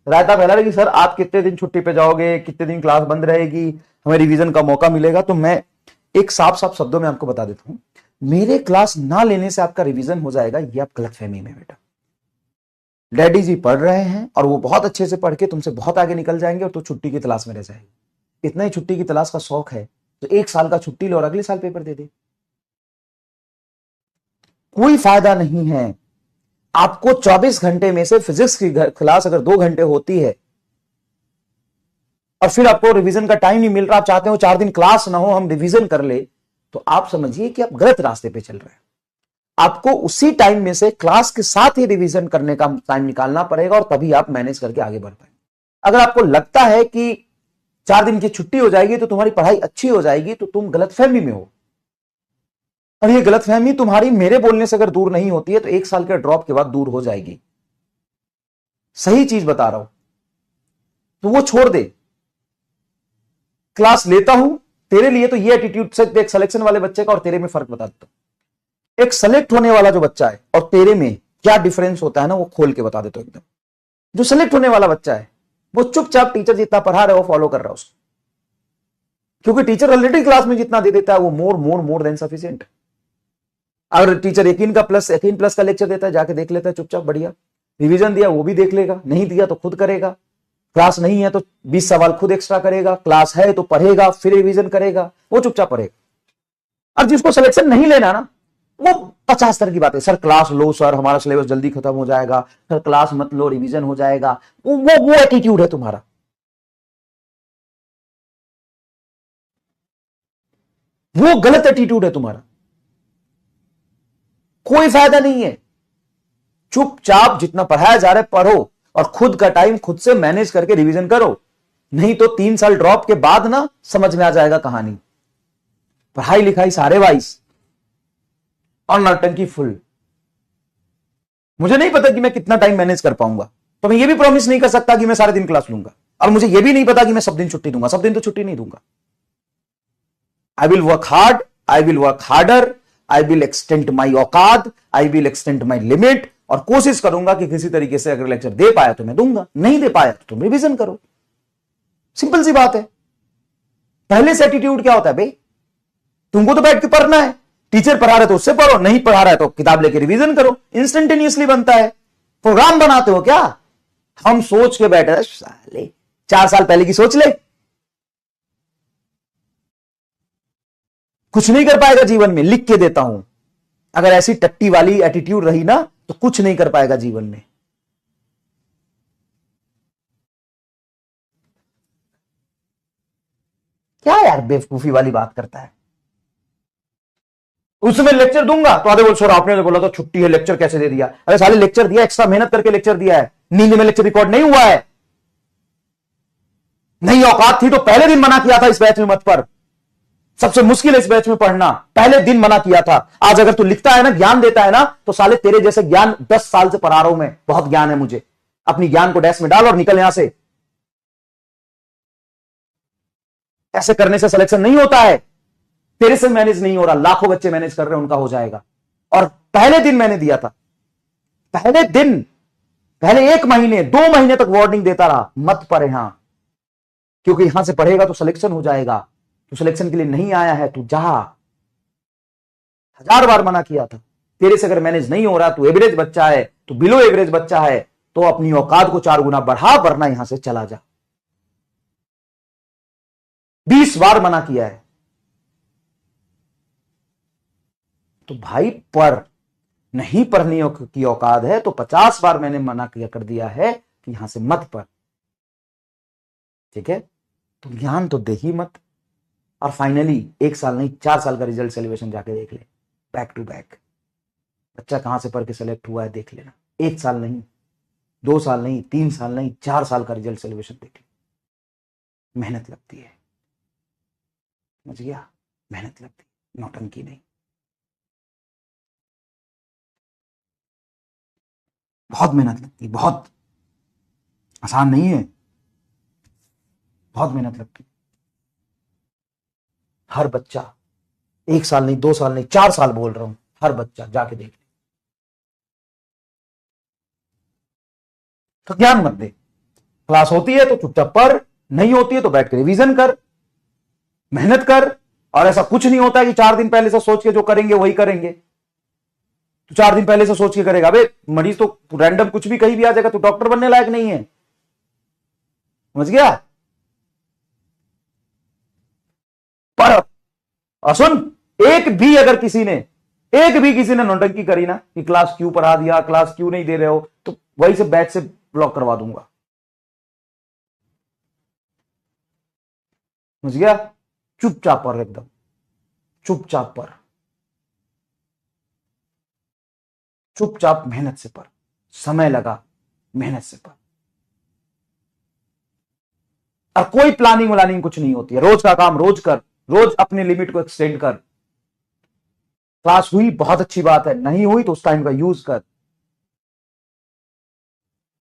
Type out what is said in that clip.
रायता फैला रहे कि सर आप कितने दिन छुट्टी पे जाओगे, कितने दिन क्लास बंद रहेगी, हमें रिवीजन का मौका मिलेगा। तो मैं एक साफ साफ शब्दों में आपको बता देता हूं, मेरे क्लास ना लेने से आपका रिवीजन हो जाएगा, ये आप गलतफहमी में बेटा। डैडी जी पढ़ रहे हैं और वो बहुत अच्छे से पढ़ के तुमसे बहुत आगे निकल जाएंगे और तो छुट्टी की तलाश में रह जाएगी। इतना ही छुट्टी की तलाश का शौक है तो 1 साल का छुट्टी लो और अगले साल पेपर दे दे। कोई फायदा नहीं है। आपको 24 घंटे में से फिजिक्स की क्लास अगर 2 घंटे होती है और फिर आपको रिवीजन का टाइम नहीं मिल रहा, आप चाहते हो 4 दिन क्लास ना हो, हम रिवीजन कर ले, तो आप समझिए कि आप गलत रास्ते पे चल रहे हैं। आपको उसी टाइम में से क्लास के साथ ही रिवीजन करने का टाइम निकालना पड़ेगा और तभी आप मैनेज करके आगे बढ़ पाएंगे। अगर आपको लगता है कि 4 दिन की छुट्टी हो जाएगी तो तुम्हारी पढ़ाई अच्छी हो जाएगी, तो तुम गलतफहमी में हो। और ये गलतफहमी तुम्हारी मेरे बोलने से अगर दूर नहीं होती है तो 1 साल के ड्रॉप के बाद दूर हो जाएगी। सही चीज बता रहा हूं, तो वो छोड़ दे। क्लास लेता हूं तेरे लिए तो ये एटीट्यूड से देख, सिलेक्शन वाले बच्चे का और तेरे में फर्क बता देता हूं। एक सेलेक्ट होने वाला जो बच्चा है और तेरे में क्या डिफरेंस होता है ना, वो खोल के बता देता हूं एकदम। जो सेलेक्ट होने वाला बच्चा है वो चुपचाप टीचर जितना पढ़ा रहा है वो फॉलो कर रहा है उसको, क्योंकि टीचर ऑलरेडी क्लास में जितना दे देता है वो मोर देन सफिशिएंट। अगर टीचर यकीन प्लस का लेक्चर देता है, जाके देख लेता है चुपचाप, बढ़िया। रिवीजन दिया वो भी देख लेगा, नहीं दिया तो खुद करेगा। क्लास नहीं है तो 20 सवाल खुद एक्स्ट्रा करेगा, क्लास है तो पढ़ेगा, फिर रिवीजन करेगा, वो चुपचाप पढ़ेगा। और जिसको सिलेक्शन नहीं लेना ना, वो 50 तरह की बात है, सर क्लास लो, सर हमारा सिलेबस जल्दी खत्म हो जाएगा, सर क्लास मत लो रिवीजन हो जाएगा। वो एटीट्यूड है तुम्हारा। वो गलत एटीट्यूड है तुम्हारा। कोई फायदा नहीं है। चुपचाप जितना पढ़ाया जा रहा है पढ़ो और खुद का टाइम खुद से मैनेज करके रिवीजन करो, नहीं तो 3 साल ड्रॉप के बाद ना समझ में आ जाएगा कहानी। पढ़ाई लिखाई सारे वाइस और नौटंकी फुल। मुझे नहीं पता कि मैं कितना टाइम मैनेज कर पाऊंगा, तो मैं ये भी प्रॉमिस नहीं कर सकता कि मैं सारे दिन क्लास लूंगा, और मुझे ये भी नहीं पता कि मैं सब दिन छुट्टी दूंगा। सब दिन तो छुट्टी नहीं दूंगा। I will work hard, I will work harder, I will extend my औकात, I will extend my limit, और कोशिश करूंगा कि किसी तरीके से अगर लेक्चर दे पाया तो मैं दूंगा, नहीं दे पाया तो तुम रिवीजन करो। सिंपल सी बात है। पहले से एटीट्यूड क्या होता है भाई, तुमको तो बैठ के पढ़ना है, टीचर पढ़ा रहे तो उससे पढ़ो, नहीं पढ़ा रहा है तो किताब लेके रिवीजन करो। इंस्टेंटेनियसली बनता है। प्रोग्राम बनाते हो क्या? हम सोच के बैठे साले 4 साल पहले की सोच ले। कुछ नहीं कर पाएगा जीवन में, लिख के देता हूं। अगर ऐसी टट्टी वाली एटीट्यूड रही ना तो कुछ नहीं कर पाएगा जीवन में। क्या यार बेवकूफी वाली बात करता है। उसमें लेक्चर दूंगा तो आधे बोल सर आपने बोला तो छुट्टी है, लेक्चर कैसे दे दिया? अरे साले लेक्चर दिया, एक्स्ट्रा मेहनत करके लेक्चर दिया है, नींद में लेक्चर रिकॉर्ड नहीं हुआ है। नहीं औकात थी तो पहले दिन मना किया था इस बैच में मत पढ़। सबसे मुश्किल है इस बैच में पढ़ना, पहले दिन मना किया था। आज अगर तू लिखता है ना, ज्ञान देता है ना, तो साले तेरे जैसे ज्ञान 10 साल से पढ़ा रहा हूं मैं, बहुत ज्ञान है मुझे। अपनी ज्ञान को डैश में डाल और निकल यहां से। ऐसे करने से सिलेक्शन नहीं होता है। तेरे से मैनेज नहीं हो रहा, लाखों बच्चे मैनेज कर रहे हैं, उनका हो जाएगा। और पहले दिन मैंने दिया था, पहले दिन, पहले 1 महीने 2 महीने तक वार्निंग देता रहा, मत पढ़ यहां, क्योंकि यहां से पढ़ेगा तो सिलेक्शन हो जाएगा। तू सिलेक्शन के लिए नहीं आया है, तू जा। 1000 बार मना किया था। तेरे से अगर मैनेज नहीं हो रहा, तू एवरेज बच्चा है, तू बिलो एवरेज बच्चा है, तो अपनी औकात को 4 गुना बढ़ा, वरना यहां से चला जा। 20 बार मना किया है। तो भाई पढ़, नहीं पढ़ने की औकात है तो 50 बार मैंने मना किया कर दिया है कि यहां से मत पढ़। ठीक है, तो ज्ञान तो दे ही मत। और फाइनली 1 साल नहीं 4 साल का रिजल्ट सेलिब्रेशन जाके देख ले, बैक टू बैक। बच्चा कहां से पढ़ के सेलेक्ट हुआ है देख लेना। 1 साल नहीं, 2 साल नहीं, 3 साल नहीं, 4 साल का रिजल्ट सेलिब्रेशन देख ले। मेहनत लगती है, समझ गया? मेहनत लगती है, नौटंकी नहीं। बहुत मेहनत लगती है, बहुत आसान नहीं है, बहुत मेहनत लगती है। हर बच्चा 1 साल नहीं, 2 साल नहीं, 4 साल बोल रहा हूं, हर बच्चा जाके देख ले। तो ज्ञान मत दे, क्लास होती है तो चुपचाप पढ़, नहीं होती है तो बैठ के रिवीजन कर, मेहनत कर। और ऐसा कुछ नहीं होता है कि 4 दिन पहले से सोच के जो करेंगे वही करेंगे। तो 4 दिन पहले से सोच के करेगा, अबे मरीज तो रैंडम कुछ भी कहीं भी आ जाएगा, तो डॉक्टर बनने लायक नहीं है। समझ गया? पर और सुन, एक भी किसी ने नौटंकी करी ना कि क्लास क्यों पढ़ा दिया, क्लास क्यों नहीं दे रहे हो, तो वही से बैच से ब्लॉक करवा दूंगा। समझ गया? चुपचाप पढ़, एकदम चुपचाप पढ़, चुपचाप मेहनत से पढ़, समय लगा, मेहनत से पढ़। और कोई प्लानिंग व्लानिंग कुछ नहीं होती है, रोज का काम रोज कर, रोज अपने लिमिट को एक्सटेंड कर। क्लास हुई बहुत अच्छी बात है, नहीं हुई तो उस टाइम का यूज कर।